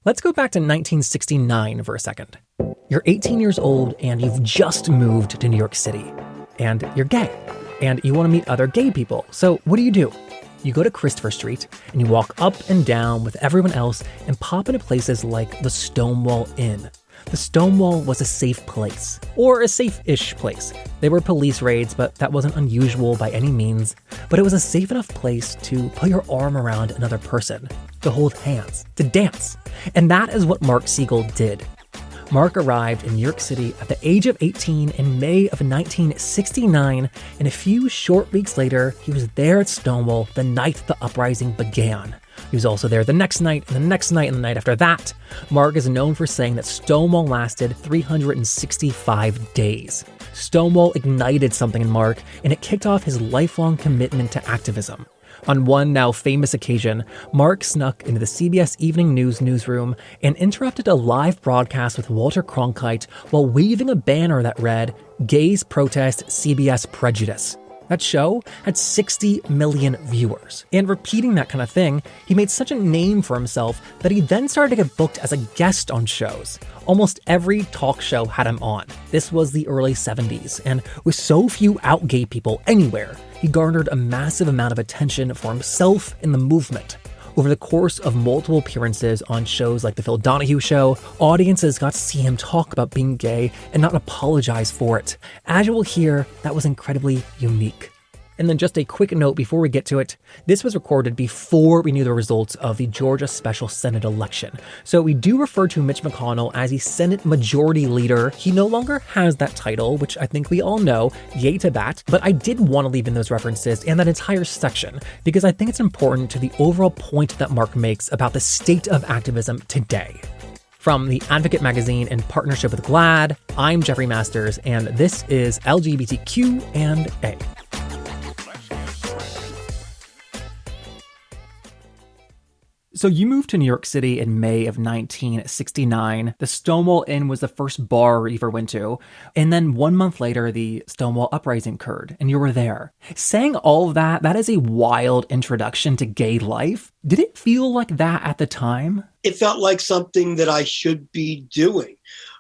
Let's go back to 1969 for a second. You're 18 years old and you've just moved to New York City. And you're gay. And you want to meet other gay people. So what do? You go to Christopher Street and you walk up and down with everyone else and pop into places like the Stonewall Inn. The Stonewall was a safe place, or a safe-ish place. There were police raids, but that wasn't unusual by any means. But it was a safe enough place to put your arm around another person, to hold hands, to dance. And that is what Mark Segal did. Mark arrived in New York City at the age of 18 in May of 1969, and a few short weeks later, he was there at Stonewall the night the uprising began. He was also there the next night, and the next night, and the night after that. Mark is known for saying that Stonewall lasted 365 days. Stonewall ignited something in Mark, and it kicked off his lifelong commitment to activism. On one now famous occasion, Mark snuck into the CBS Evening News newsroom and interrupted a live broadcast with Walter Cronkite while waving a banner that read, "Gays Protest CBS Prejudice." That show had 60 million viewers. And repeating that kind of thing, he made such a name for himself that he then started to get booked as a guest on shows. Almost every talk show had him on. This was the early 70s, and with so few out gay people anywhere, he garnered a massive amount of attention for himself and the movement. Over the course of multiple appearances on shows like The Phil Donahue Show, audiences got to see him talk about being gay and not apologize for it. As you will hear, that was incredibly unique. And then just a quick note before we get to it, this was recorded before we knew the results of the Georgia Special Senate election. So we do refer to Mitch McConnell as the Senate Majority Leader. He no longer has that title, which I think we all know, yay to that. But I did want to leave in those references and that entire section because I think it's important to the overall point that Mark makes about the state of activism today. From The Advocate magazine in partnership with GLAAD, I'm Jeffrey Masters, and this is LGBTQ&A. So you moved to New York City in May of 1969. The Stonewall Inn was the first bar you ever went to. And then 1 month later, the Stonewall uprising occurred, and you were there. Saying all of that, that is a wild introduction to gay life. Did it feel like that at the time? It felt like something that I should be doing.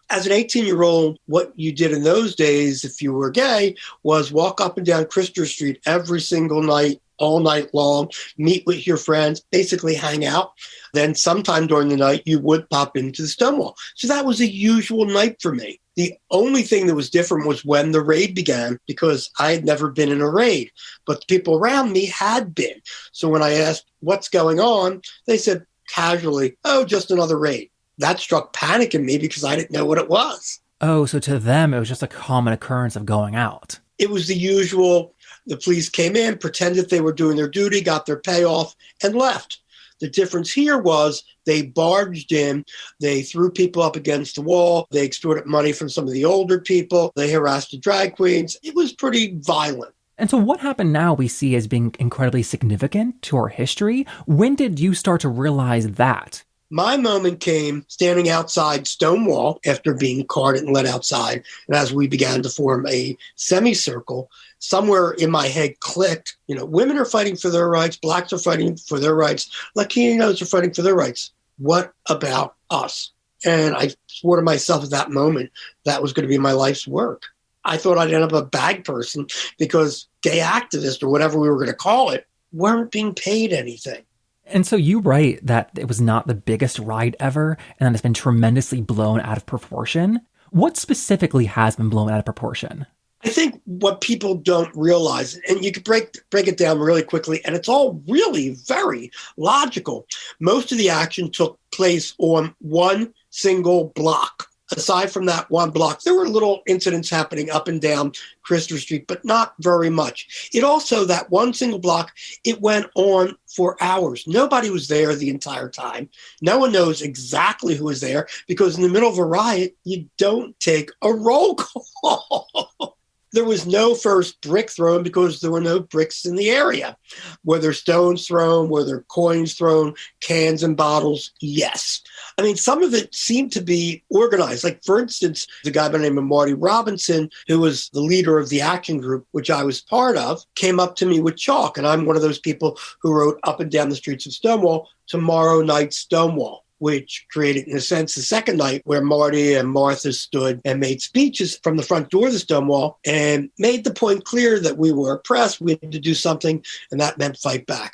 As an 18-year-old, what you did in those days, if you were gay, was walk up and down Christopher Street every single night, all night long, meet with your friends, basically hang out. Then sometime during the night, you would pop into the Stonewall. So that was a usual night for me. The only thing that was different was when the raid began, because I had never been in a raid, but the people around me had been. So when I asked what's going on, they said casually, "Oh, just another raid." That struck panic in me because I didn't know what it was. Oh, so to them, it was just a common occurrence of going out. It was the usual. The police came in, pretended they were doing their duty, got their payoff, and left. The difference here was they barged in, they threw people up against the wall, they extorted money from some of the older people, they harassed the drag queens. It was pretty violent. And so what happened now we see as being incredibly significant to our history. When did you start to realize that? My moment came standing outside Stonewall after being carted and let outside. And as we began to form a semicircle, somewhere in my head clicked, women are fighting for their rights, blacks are fighting for their rights, Latinos are fighting for their rights. What about us? And I swore to myself at that moment that was going to be my life's work. I thought I'd end up a bag person because gay activists, or whatever we were going to call it, weren't being paid anything. And so you write that it was not the biggest ride ever, and that it's been tremendously blown out of proportion. What specifically has been blown out of proportion? I think what people don't realize, and you could break it down really quickly, and it's all really very logical. Most of the action took place on one single block. Aside from that one block, there were little incidents happening up and down Christopher Street, but not very much. It also, that one single block, it went on for hours. Nobody was there the entire time. No one knows exactly who was there because in the middle of a riot, you don't take a roll call. There was no first brick thrown because there were no bricks in the area. Were there stones thrown? Were there coins thrown? Cans and bottles? Yes. I mean, some of it seemed to be organized. Like, for instance, the guy by the name of Marty Robinson, who was the leader of the action group, which I was part of, came up to me with chalk. And I'm one of those people who wrote up and down the streets of Stonewall, "Tomorrow Night Stonewall." which created, in a sense, the second night where Marty and Martha stood and made speeches from the front door of the Stonewall and made the point clear that we were oppressed, we had to do something, and that meant fight back.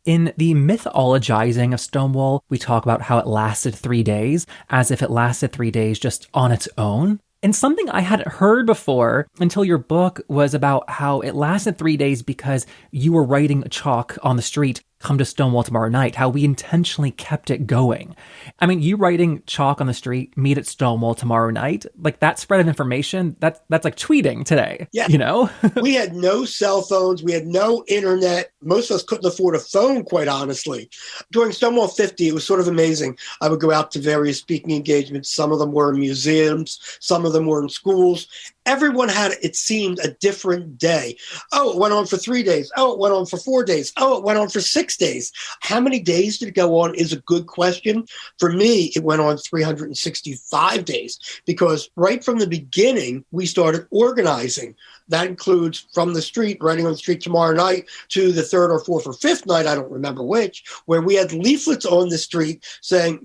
In the mythologizing of Stonewall, we talk about how it lasted 3 days, as if it lasted 3 days just on its own. And something I hadn't heard before until your book was about how it lasted 3 days because you were writing chalk on the street, "Come to Stonewall tomorrow night," how we intentionally kept it going. I mean, you writing chalk on the street, "Meet at Stonewall tomorrow night," like that spread of information, that's like tweeting today, yeah. You know? We had no cell phones. We had no internet. Most of us couldn't afford a phone, quite honestly. During Stonewall 50, it was sort of amazing. I would go out to various speaking engagements. Some of them were in museums. Some of them were in schools. Everyone had, it seemed, a different day. Oh, it went on for 3 days. Oh, it went on for 4 days. Oh, it went on for 6 days. How many days did it go on is a good question. For me, it went on 365 days because right from the beginning, we started organizing. That includes from the street, writing on the street tomorrow night, to the third or fourth or fifth night, I don't remember which, where we had leaflets on the street saying,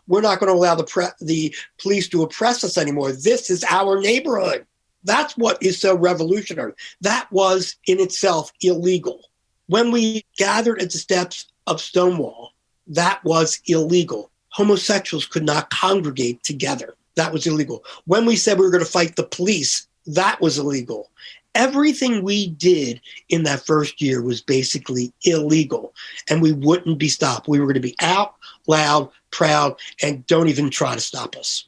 we're not going to allow the police to oppress us anymore. This is our neighborhood. That's what is so revolutionary. That was in itself illegal. When we gathered at the steps of Stonewall, that was illegal. Homosexuals could not congregate together. That was illegal. When we said we were going to fight the police, that was illegal. Everything we did in that first year was basically illegal, and we wouldn't be stopped. We were going to be out, loud, proud, and don't even try to stop us.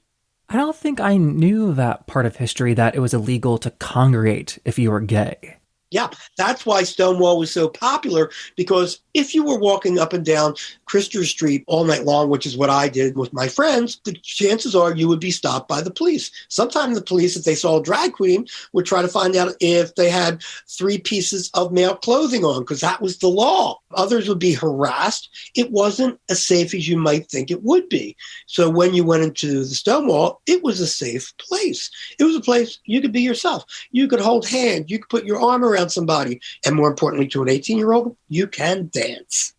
I don't think I knew that part of history, that it was illegal to congregate if you were gay. Yeah, that's why Stonewall was so popular, because if you were walking up and down Christopher Street all night long, which is what I did with my friends, the chances are you would be stopped by the police. Sometimes the police, if they saw a drag queen, would try to find out if they had 3 pieces of male clothing on, because that was the law. Others would be harassed. It wasn't as safe as you might think it would be. So when you went into the Stonewall, it was a safe place. It was a place you could be yourself. You could hold hands. You could put your arm around somebody. And more importantly, to an 18-year-old, you can dance.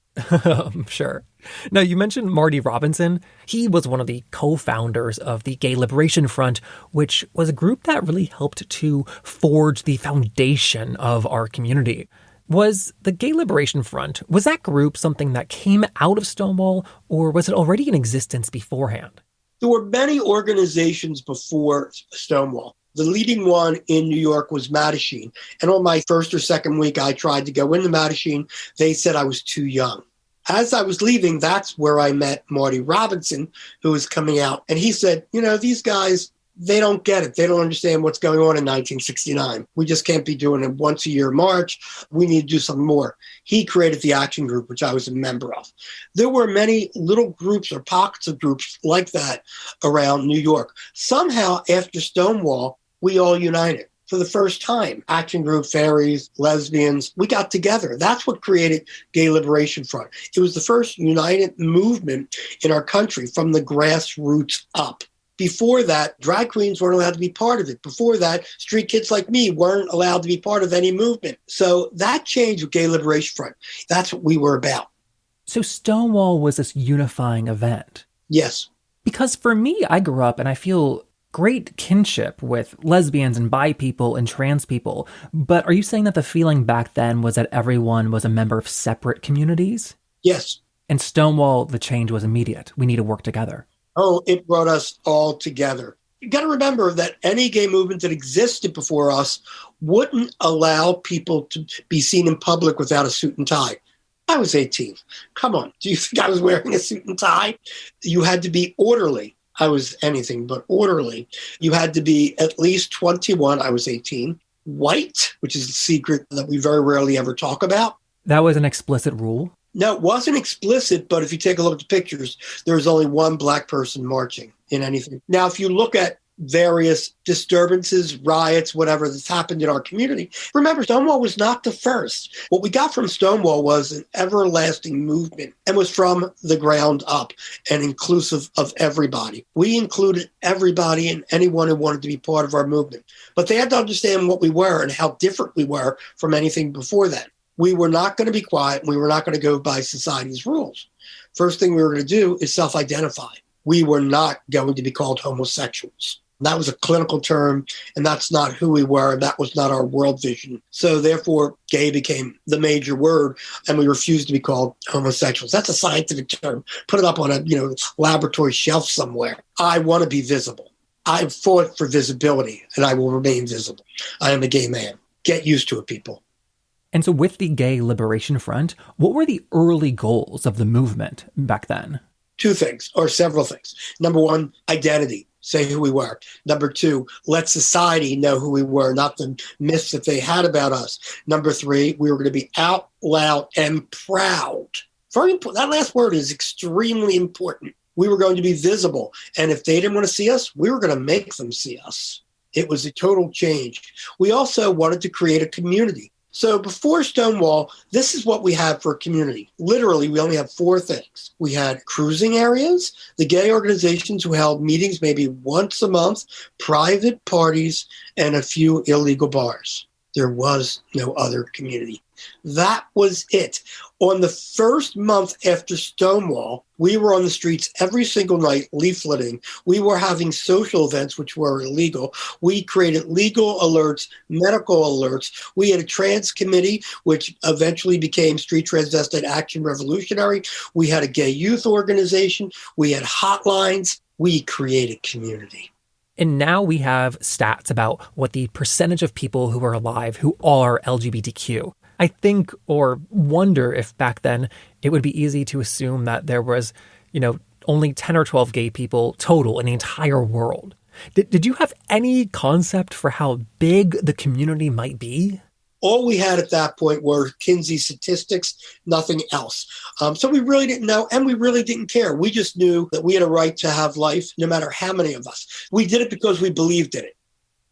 Sure. Now, you mentioned Marty Robinson. He was one of the co-founders of the Gay Liberation Front, which was a group that really helped to forge the foundation of our community. Was the Gay Liberation Front, was that group something that came out of Stonewall, or was it already in existence beforehand? There were many organizations before Stonewall. The leading one in New York was Mattachine. And on my first or second week, I tried to go into Mattachine. They said I was too young. As I was leaving, that's where I met Marty Robinson, who was coming out. And he said, these guys, they don't get it. They don't understand what's going on in 1969. We just can't be doing a once a year march. We need to do something more. He created the Action Group, which I was a member of. There were many little groups or pockets of groups like that around New York. Somehow, after Stonewall, we all united. For the first time, Action Group, fairies, lesbians, we got together. That's what created Gay Liberation Front. It was the first united movement in our country from the grassroots up. Before that, drag queens weren't allowed to be part of it. Before that, street kids like me weren't allowed to be part of any movement. So that changed with Gay Liberation Front. That's what we were about. So Stonewall was this unifying event. Yes. Because for me, I grew up and I feel great kinship with lesbians and bi people and trans people. But are you saying that the feeling back then was that everyone was a member of separate communities? Yes. And Stonewall, the change was immediate. We need to work together. Oh, it brought us all together. You got to remember that any gay movement that existed before us wouldn't allow people to be seen in public without a suit and tie. I was 18. Come on. Do you think I was wearing a suit and tie? You had to be orderly. I was anything but orderly. You had to be at least 21. I was 18. White, which is a secret that we very rarely ever talk about. That was an explicit rule? No, it wasn't explicit, but if you take a look at the pictures, there was only one black person marching in anything. Now, if you look at various disturbances, riots, whatever that's happened in our community, remember, Stonewall was not the first. What we got from Stonewall was an everlasting movement and was from the ground up and inclusive of everybody. We included everybody and anyone who wanted to be part of our movement. But they had to understand what we were and how different we were from anything before that. We were not going to be quiet. We were not going to go by society's rules. first thing we were going to do is self-identify. We were not going to be called homosexuals. That was a clinical term, and that's not who we were. That was not our world vision. So therefore, gay became the major word, and we refused to be called homosexuals. That's a scientific term. Put it up on a laboratory shelf somewhere. I want to be visible. I've fought for visibility, and I will remain visible. I am a gay man. Get used to it, people. And so with the Gay Liberation Front, what were the early goals of the movement back then? Two things, or several things. Number one, identity. Say who we were. Number two, let society know who we were, not the myths that they had about us. Number three, we were going to be out loud and proud. Very important. That last word is extremely important. We were going to be visible. And if they didn't want to see us, we were going to make them see us. It was a total change. We also wanted to create a community. So before Stonewall, this is what we had for a community. Literally, we only have four things. We had cruising areas, the gay organizations who held meetings maybe once a month, private parties, and a few illegal bars. There was no other community. That was it. On the first month after Stonewall, we were on the streets every single night leafleting. We were having social events, which were illegal. We created legal alerts, medical alerts. We had a trans committee, which eventually became Street Transvestite Action Revolutionary. We had a gay youth organization. We had hotlines. We created community. And now we have stats about what the percentage of people who are alive who are LGBTQ. I think or wonder if back then it would be easy to assume that there was, only 10 or 12 gay people total in the entire world. Did you have any concept for how big the community might be? All we had at that point were Kinsey statistics, nothing else. So we really didn't know, and we really didn't care. We just knew that we had a right to have life, no matter how many of us. We did it because we believed in it.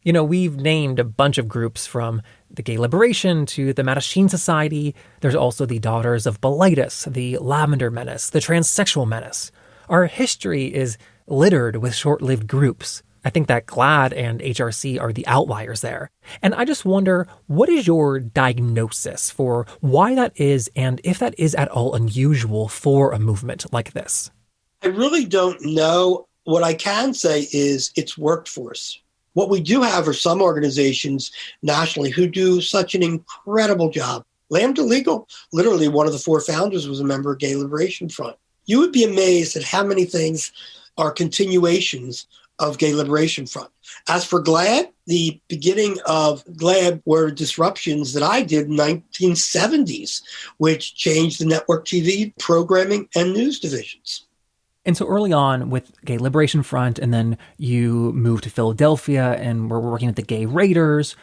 We've named a bunch of groups from the Gay Liberation to the Mattachine Society. There's also the Daughters of Bilitis, the Lavender Menace, the Transsexual Menace. Our history is littered with short-lived groups. I think that GLAAD and HRC are the outliers there. And I just wonder, what is your diagnosis for why that is, and if that is at all unusual for a movement like this? I really don't know. What I can say is it's worked for us. What we do have are some organizations nationally who do such an incredible job. Lambda Legal, literally one of the four founders, was a member of Gay Liberation Front. You would be amazed at how many things are continuations of Gay Liberation Front. As for GLAAD, the beginning of GLAAD were disruptions that I did in the 1970s, which changed the network TV programming and news divisions. And so early on with Gay Liberation Front, and then you moved to Philadelphia and were working with the Gay Raiders.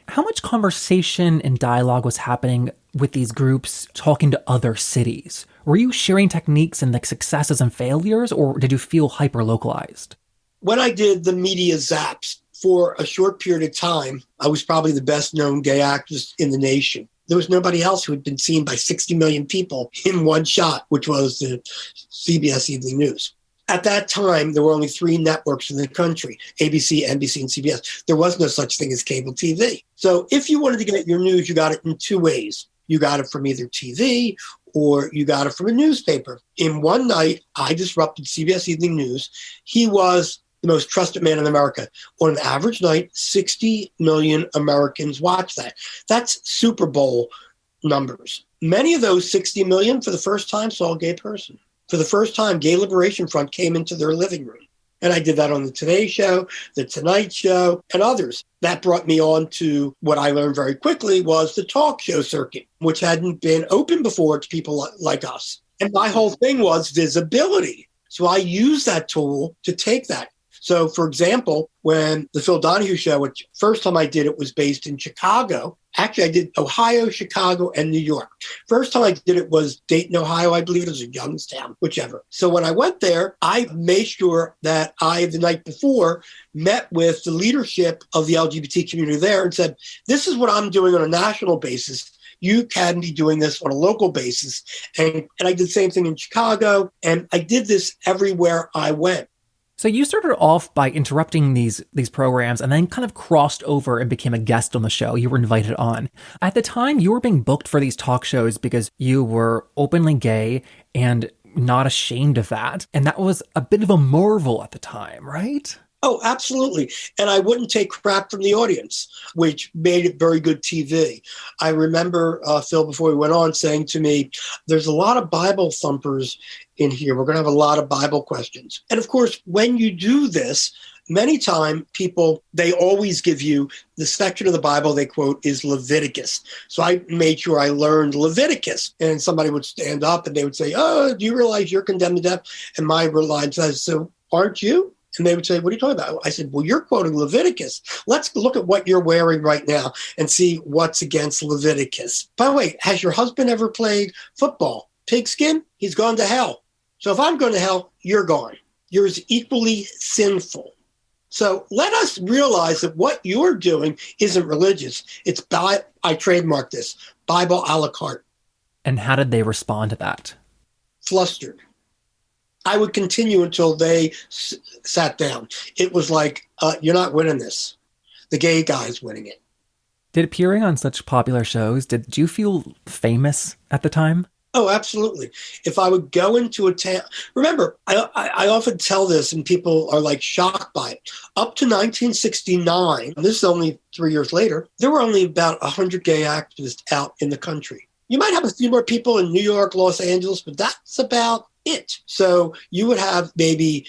How much conversation and dialogue was happening with these groups talking to other cities? Were you sharing techniques and successes and failures, or did you feel hyper-localized? When I did the media zaps for a short period of time, I was probably the best known gay actress in the nation. There was nobody else who had been seen by 60 million people in one shot, which was the CBS Evening News. At that time, there were only three networks in the country, ABC, NBC, and CBS. There was no such thing as cable TV. So if you wanted to get your news, you got it in two ways. You got it from either TV or you got it from a newspaper. In one night, I disrupted CBS Evening News. He was the most trusted man in America. On an average night, 60 million Americans watch that. That's Super Bowl numbers. Many of those 60 million for the first time saw a gay person. For the first time, Gay Liberation Front came into their living room. And I did that on the Today Show, the Tonight Show, and others. That brought me on to what I learned very quickly was the talk show circuit, which hadn't been open before to people like us. And my whole thing was visibility. So I used that tool to take that. So, for example, when the Phil Donahue show, which first time I did it was based in Chicago. Actually, I did Ohio, Chicago, and New York. First time I did it was Dayton, Ohio. I believe it was in Youngstown, whichever. So when I went there, I made sure that I, the night before, met with the leadership of the LGBT community there and said, this is what I'm doing on a national basis. You can be doing this on a local basis. And I did the same thing in Chicago. And I did this everywhere I went. So you started off by interrupting these programs and then kind of crossed over and became a guest on the show. You were invited on. At the time, you were being booked for these talk shows because you were openly gay and not ashamed of that. And that was a bit of a marvel at the time, right? Oh, absolutely. And I wouldn't take crap from the audience, which made it very good TV. I remember Phil, before we went on, saying to me, there's a lot of Bible thumpers in here. We're going to have a lot of Bible questions. And of course, when you do this, many times people, they always give you the section of the Bible they quote is Leviticus. So I made sure I learned Leviticus. And somebody would stand up and they would say, oh, do you realize you're condemned to death? And my line says, so aren't you? And they would say, what are you talking about? I said, well, you're quoting Leviticus. Let's look at what you're wearing right now and see what's against Leviticus. By the way, has your husband ever played football? Pigskin? He's gone to hell. So if I'm going to hell, you're gone. You're as equally sinful. So let us realize that what you're doing isn't religious. It's, I trademarked this, Bible a la carte. And how did they respond to that? Flustered. I would continue until they sat down. It was like, you're not winning this. The gay guy's winning it. Did appearing on such popular shows, did you feel famous at the time? Oh, absolutely. If I would go into a town, remember, I often tell this and people are like shocked by it. Up to 1969, and this is only 3 years later, there were only about 100 gay activists out in the country. You might have a few more people in New York, Los Angeles, but that's about it. So you would have maybe,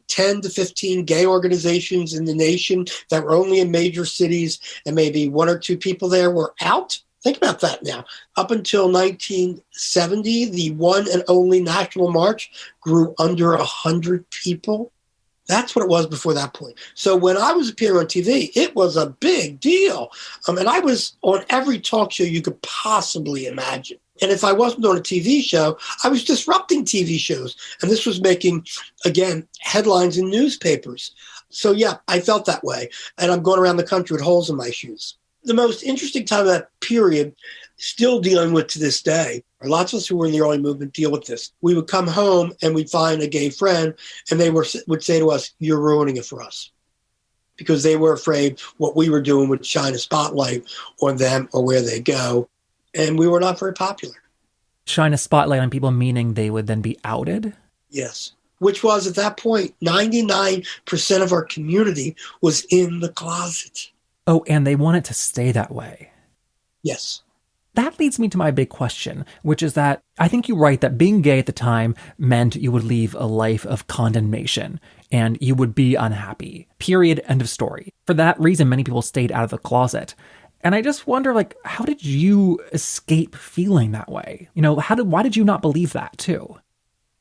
10 to 15 gay organizations in the nation that were only in major cities, and maybe one or two people there were out. Think about that now. Up until 1970, the one and only National March grew under 100 people. That's what it was before that point. So when I was appearing on TV, it was a big deal. And I was on every talk show you could possibly imagine. And if I wasn't on a TV show, I was disrupting TV shows. And this was making, again, headlines in newspapers. So yeah, I felt that way. And I'm going around the country with holes in my shoes. The most interesting time of that period, still dealing with to this day, or lots of us who were in the early movement deal with this. We would come home and we'd find a gay friend and they would say to us, you're ruining it for us. Because they were afraid what we were doing would shine a spotlight on them or where they go. And we were not very popular. Shine a spotlight on people, meaning they would then be outed? Yes. Which was at that point, 99% of our community was in the closet. Oh, and they want it to stay that way. Yes. That leads me to my big question, which is that I think you're right that being gay at the time meant you would leave a life of condemnation and you would be unhappy. Period. End of story. For that reason, many people stayed out of the closet. And I just wonder, how did you escape feeling that way? Why did you not believe that too?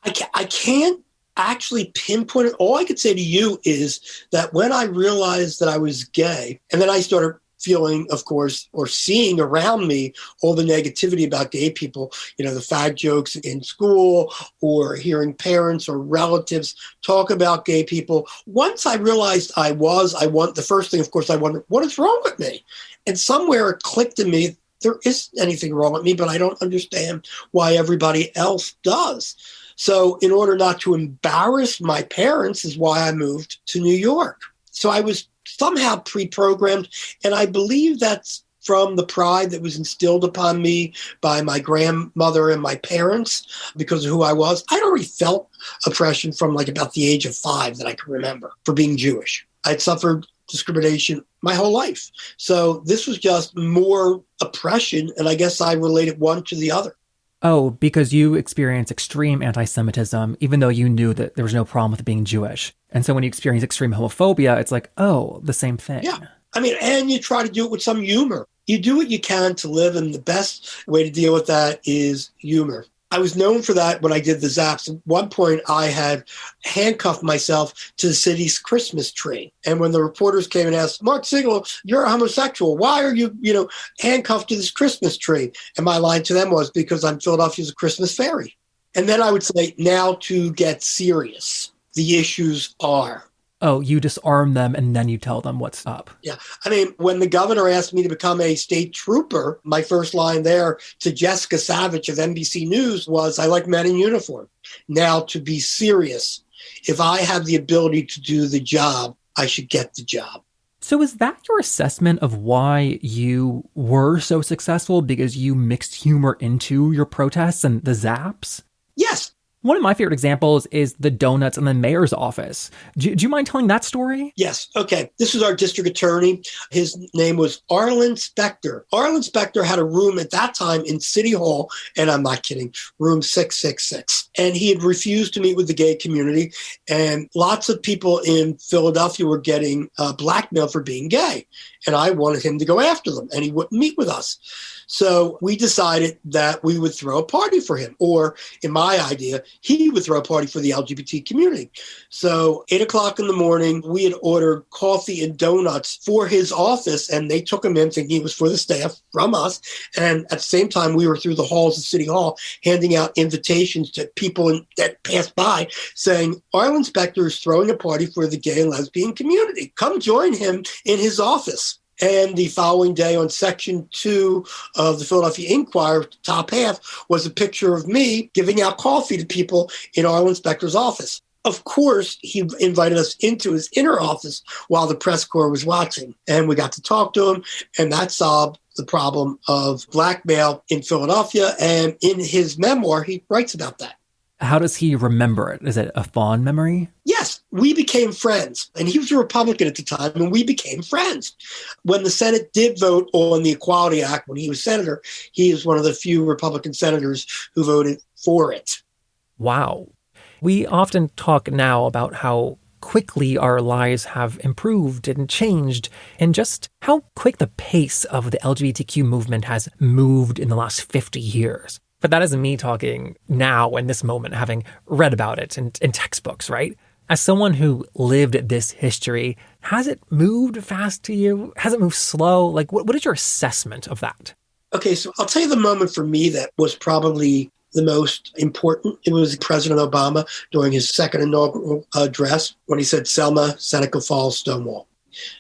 I can't actually pinpoint it. All I could say to you is that when I realized that I was gay, and then I started feeling, of course, or seeing around me all the negativity about gay people, the fag jokes in school or hearing parents or relatives talk about gay people. Once I realized the first thing, of course, I wondered, what is wrong with me? And somewhere it clicked in me, there isn't anything wrong with me, but I don't understand why everybody else does. So in order not to embarrass my parents is why I moved to New York. So I was somehow pre-programmed, and I believe that's from the pride that was instilled upon me by my grandmother and my parents because of who I was. I'd already felt oppression from about the age of 5 that I can remember for being Jewish. I'd suffered discrimination my whole life. So this was just more oppression, and I guess I related one to the other. Oh, because you experienced extreme anti-Semitism, even though you knew that there was no problem with being Jewish. And so when you experience extreme homophobia, it's the same thing. Yeah. And you try to do it with some humor. You do what you can to live, and the best way to deal with that is humor. I was known for that when I did the Zaps. At one point, I had handcuffed myself to the city's Christmas tree. And when the reporters came and asked, Mark Segal, you're a homosexual. Why are you, handcuffed to this Christmas tree? And my line to them was, because I'm Philadelphia's Christmas fairy. And then I would say, now to get serious, the issues are. Oh, you disarm them and then you tell them what's up. Yeah. When the governor asked me to become a state trooper, my first line there to Jessica Savage of NBC News was, I like men in uniform. Now, to be serious, if I have the ability to do the job, I should get the job. So is that your assessment of why you were so successful, because you mixed humor into your protests and the Zaps? Yes. One of my favorite examples is the donuts in the mayor's office. Do you mind telling that story? Yes. Okay. This is our district attorney. His name was Arlen Specter. Arlen Specter had a room at that time in City Hall, and I'm not kidding, room 666. And he had refused to meet with the gay community. And lots of people in Philadelphia were getting blackmailed for being gay. And I wanted him to go after them, and he wouldn't meet with us. So we decided that we would throw a party for him, or in my idea, he would throw a party for the LGBT community. So 8:00 in the morning, we had ordered coffee and donuts for his office, and they took him in thinking it was for the staff from us. And at the same time, we were through the halls of City Hall handing out invitations to people that passed by saying, Arlen Specter is throwing a party for the gay and lesbian community. Come join him in his office. And the following day on Section 2 of the Philadelphia Inquirer, top half, was a picture of me giving out coffee to people in Arlen Specter's office. Of course, he invited us into his inner office while the press corps was watching. And we got to talk to him, and that solved the problem of blackmail in Philadelphia. And in his memoir, he writes about that. How does he remember it? Is it a fond memory? Yes, we became friends. And he was a Republican at the time, and we became friends. When the Senate did vote on the Equality Act, when he was senator, he is one of the few Republican senators who voted for it. Wow. We often talk now about how quickly our lives have improved and changed, and just how quick the pace of the LGBTQ movement has moved in the last 50 years. But that isn't me talking now in this moment, having read about it in textbooks, right? As someone who lived this history, has it moved fast to you? Has it moved slow? Like, what is your assessment of that? Okay, so I'll tell you the moment for me that was probably the most important. It was President Obama during his second inaugural address when he said, Selma, Seneca Falls, Stonewall.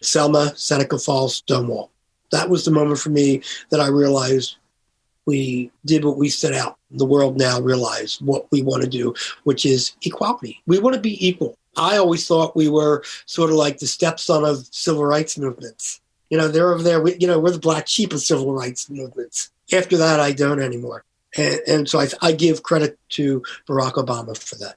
Selma, Seneca Falls, Stonewall. That was the moment for me that I realized we did what we set out. The world now realized what we want to do, which is equality. We want to be equal. I always thought we were sort of like the stepson of civil rights movements. They're over there. We're the black sheep of civil rights movements. After that, I don't anymore. And so I give credit to Barack Obama for that.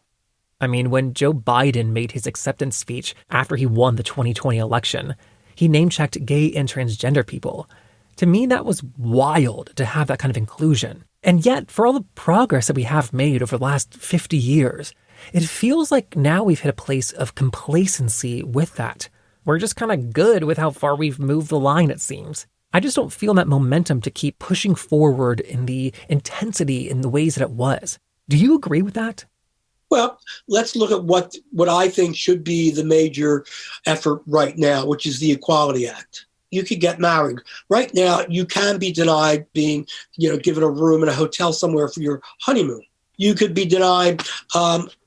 I mean, when Joe Biden made his acceptance speech after he won the 2020 election, he name-checked gay and transgender people. To me, that was wild to have that kind of inclusion. And yet, for all the progress that we have made over the last 50 years, it feels like now we've hit a place of complacency with that. We're just kind of good with how far we've moved the line, it seems. I just don't feel that momentum to keep pushing forward in the intensity in the ways that it was. Do you agree with that? Well, let's look at what I think should be the major effort right now, which is the Equality Act. You could get married. Right now, you can be denied being, given a room in a hotel somewhere for your honeymoon. You could be denied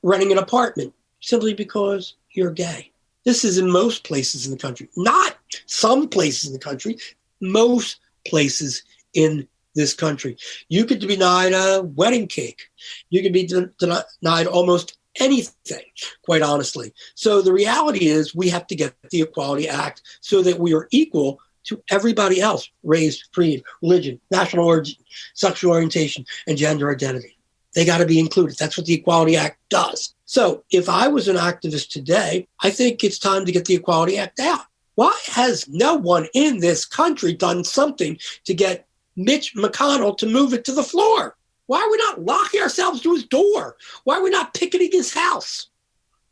renting an apartment simply because you're gay. This is in most places in the country. Not some places in the country, most places in this country. You could be denied a wedding cake. You could be denied almost anything, quite honestly. So the reality is we have to get the Equality Act so that we are equal to everybody else, race, creed, religion, national origin, sexual orientation, and gender identity. They got to be included. That's what the Equality Act does. So if I was an activist today, I think it's time to get the Equality Act out. Why has no one in this country done something to get Mitch McConnell to move it to the floor? Why are we not locking ourselves to his door? Why are we not picketing his house?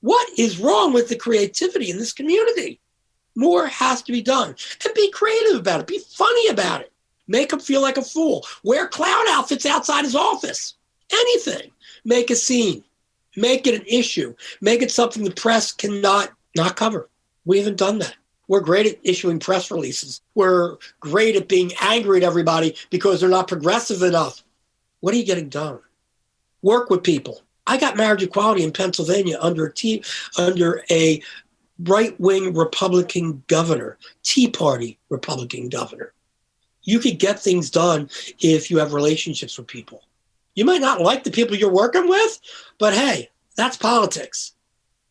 What is wrong with the creativity in this community? More has to be done. And be creative about it. Be funny about it. Make him feel like a fool. Wear clown outfits outside his office. Anything. Make a scene. Make it an issue. Make it something the press cannot not cover. We haven't done that. We're great at issuing press releases. We're great at being angry at everybody because they're not progressive enough. What are you getting done? Work with people. I got marriage equality in Pennsylvania under a right-wing Republican governor, Tea Party Republican governor. You could get things done if you have relationships with people. You might not like the people you're working with, but hey, that's politics.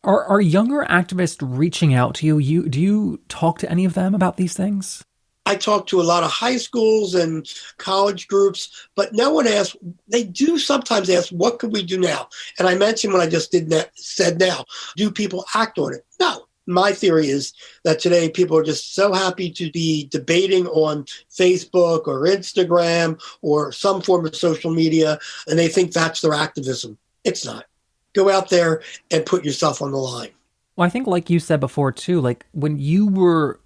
Are younger activists reaching out to you? Do you talk to any of them about these things? I talk to a lot of high schools and college groups, but no one asks. They do sometimes ask, what can we do now? And I mentioned when I just said now, do people act on it? No. My theory is that today people are just so happy to be debating on Facebook or Instagram or some form of social media, and they think that's their activism. It's not. Go out there and put yourself on the line. Well, I think like you said before too, like when you were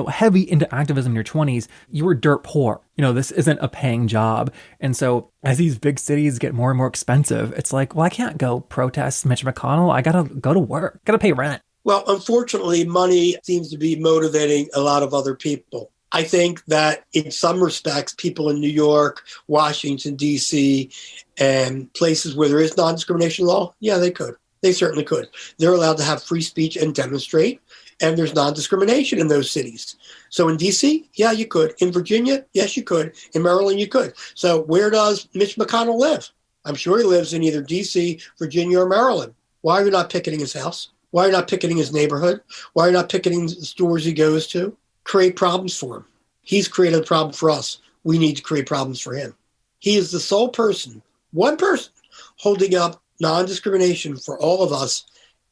heavy into activism in your 20s, you were dirt poor. This isn't a paying job. And so as these big cities get more and more expensive, it's like, well, I can't go protest Mitch McConnell. I got to go to work, got to pay rent. Well, unfortunately, money seems to be motivating a lot of other people. I think that in some respects, people in New York, Washington, D.C., and places where there is non-discrimination law, yeah, they could. They certainly could. They're allowed to have free speech and demonstrate. And there's non-discrimination in those cities. So in D.C., yeah, you could. In Virginia, yes, you could. In Maryland, you could. So where does Mitch McConnell live? I'm sure he lives in either D.C., Virginia, or Maryland. Why are you not picketing his house? Why are you not picketing his neighborhood? Why are you not picketing the stores he goes to? Create problems for him. He's created a problem for us. We need to create problems for him. He is the sole person, one person, holding up non-discrimination for all of us.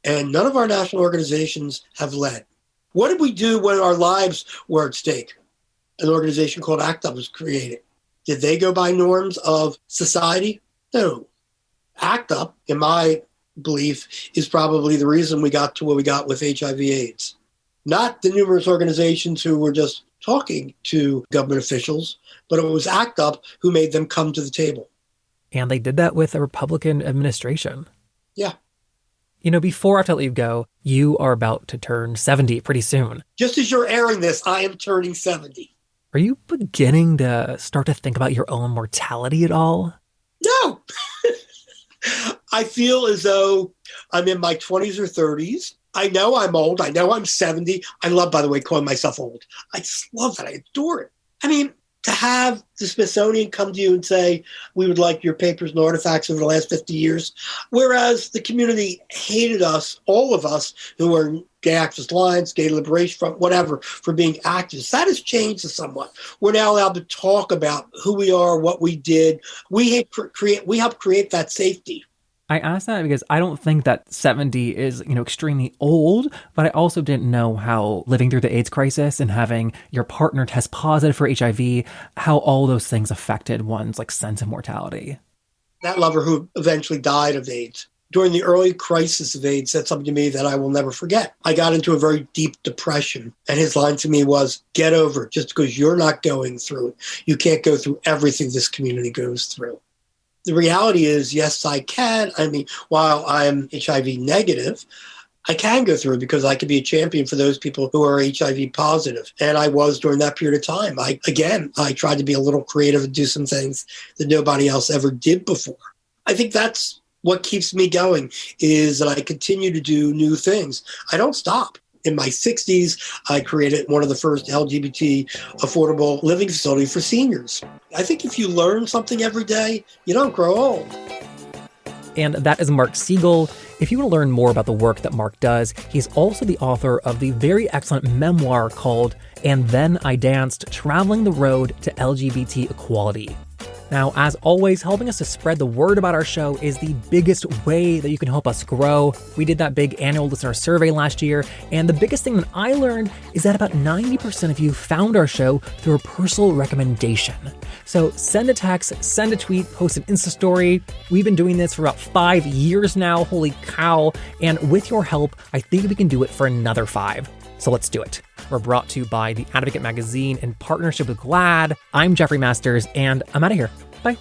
And none of our national organizations have led. What did we do when our lives were at stake? An organization called ACT UP was created. Did they go by norms of society? No. ACT UP, in my belief, is probably the reason we got to where we got with HIV/AIDS. Not the numerous organizations who were just talking to government officials, but it was ACT UP who made them come to the table. And they did that with a Republican administration. Yeah. Before I have to let you go, you are about to turn 70 pretty soon. Just as you're airing this, I am turning 70. Are you beginning to start to think about your own mortality at all? No. I feel as though I'm in my 20s or 30s. I know I'm old. I know I'm 70. I love, by the way, calling myself old. I just love that. I adore it. I mean, to have the Smithsonian come to you and say, we would like your papers and artifacts over the last 50 years, whereas the community hated us, all of us who are Gay Activist Alliance, Gay Liberation Front, whatever, for being activists. That has changed somewhat. We're now allowed to talk about who we are, what we did. We help create that safety. I asked that because I don't think that 70 is, extremely old, but I also didn't know how living through the AIDS crisis and having your partner test positive for HIV, how all those things affected one's sense of mortality. That lover who eventually died of AIDS during the early crisis of AIDS said something to me that I will never forget. I got into a very deep depression, and his line to me was, get over it. Just because you're not going through it, you can't go through everything this community goes through. The reality is, yes, I can. I mean, while I'm HIV negative, I can go through it because I can be a champion for those people who are HIV positive. And I was during that period of time. I tried to be a little creative and do some things that nobody else ever did before. I think that's what keeps me going, is that I continue to do new things. I don't stop. In my 60s, I created one of the first LGBT affordable living facility for seniors. I think if you learn something every day, you don't grow old. And that is Mark Segal. If you want to learn more about the work that Mark does, he's also the author of the very excellent memoir called And Then I Danced, Traveling the Road to LGBT Equality. Now, as always, helping us to spread the word about our show is the biggest way that you can help us grow. We did that big annual listener survey last year, and the biggest thing that I learned is that about 90% of you found our show through a personal recommendation. So send a text, send a tweet, post an Insta story. We've been doing this for about 5 years now, holy cow, and with your help, I think we can do it for another 5. So let's do it. We're brought to you by The Advocate magazine in partnership with GLAAD. I'm Jeffrey Masters, and I'm out of here. Bye.